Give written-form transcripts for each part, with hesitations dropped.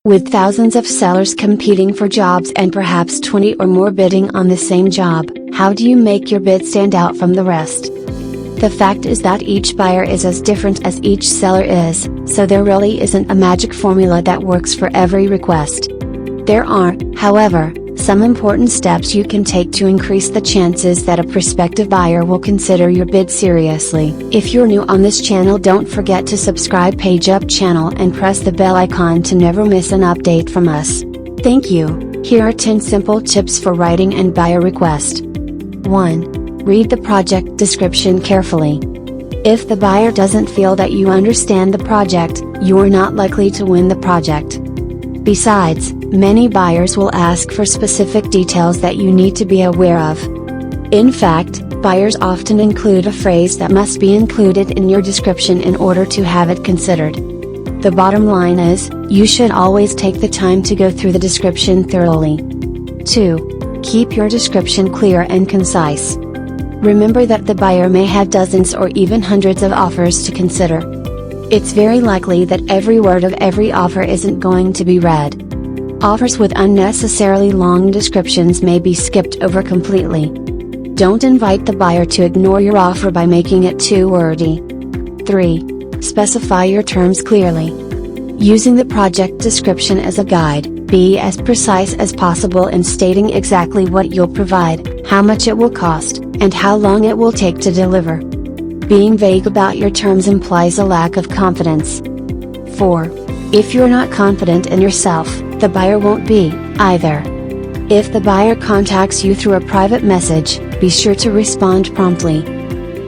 With thousands of sellers competing for jobs and perhaps 20 or more bidding on the same job, how do you make your bid stand out from the rest? The fact is that each buyer is as different as each seller is, so there really isn't a magic formula that works for every request. There are, however, some important steps you can take to increase the chances that a prospective buyer will consider your bid seriously. If you're new on this channel, don't forget to subscribe PGEUP channel and press the bell icon to never miss an update from us. Thank you. Here are 10 simple tips for writing and buyer request. 1. Read the project description carefully. If the buyer doesn't feel that you understand the project, you're not likely to win the project. Besides, many buyers will ask for specific details that you need to be aware of. In fact, buyers often include a phrase that must be included in your description in order to have it considered. The bottom line is, you should always take the time to go through the description thoroughly. 2. Keep your description clear and concise. Remember that the buyer may have dozens or even hundreds of offers to consider. It's very likely that every word of every offer isn't going to be read. Offers with unnecessarily long descriptions may be skipped over completely. Don't invite the buyer to ignore your offer by making it too wordy. 3. Specify your terms clearly. Using the project description as a guide, be as precise as possible in stating exactly what you'll provide, how much it will cost, and how long it will take to deliver. Being vague about your terms implies a lack of confidence. 4. If you're not confident in yourself, the buyer won't be, either. If the buyer contacts you through a private message, be sure to respond promptly.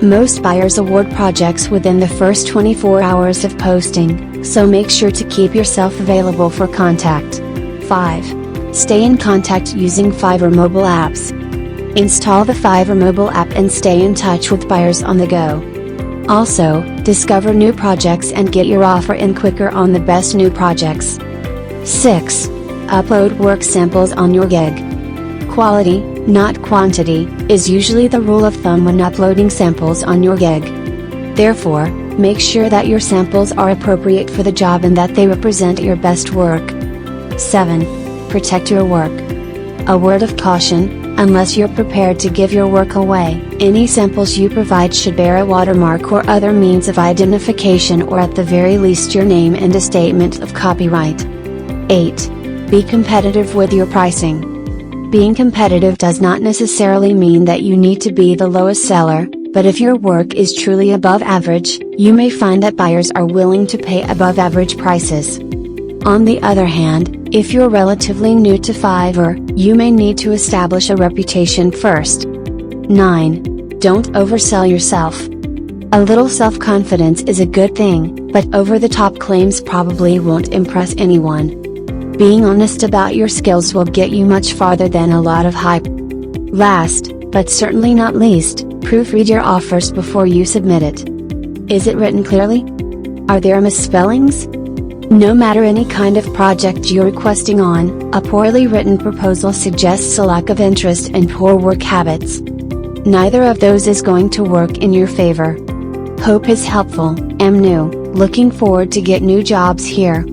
Most buyers award projects within the first 24 hours of posting, so make sure to keep yourself available for contact. 5. Stay in contact using Fiverr mobile apps. Install the Fiverr mobile app and stay in touch with buyers on the go. Also, discover new projects and get your offer in quicker on the best new projects. 6. Upload work samples on your gig. Quality, not quantity, is usually the rule of thumb when uploading samples on your gig. Therefore, make sure that your samples are appropriate for the job and that they represent your best work. 7. Protect your work. A word of caution: unless you're prepared to give your work away, any samples you provide should bear a watermark or other means of identification, or at the very least your name and a statement of copyright. 8. Be competitive with your pricing. Being competitive does not necessarily mean that you need to be the lowest seller, but if your work is truly above average, you may find that buyers are willing to pay above average prices. On the other hand, if you're relatively new to Fiverr, you may need to establish a reputation first. 9. Don't oversell yourself. A little self-confidence is a good thing, but over-the-top claims probably won't impress anyone. Being honest about your skills will get you much farther than a lot of hype. Last, but certainly not least, proofread your offers before you submit it. Is it written clearly? Are there misspellings? No matter any kind of project you're requesting on, a poorly written proposal suggests a lack of interest and poor work habits. Neither of those is going to work in your favor. Hope is helpful. Am new, looking forward to get new jobs here.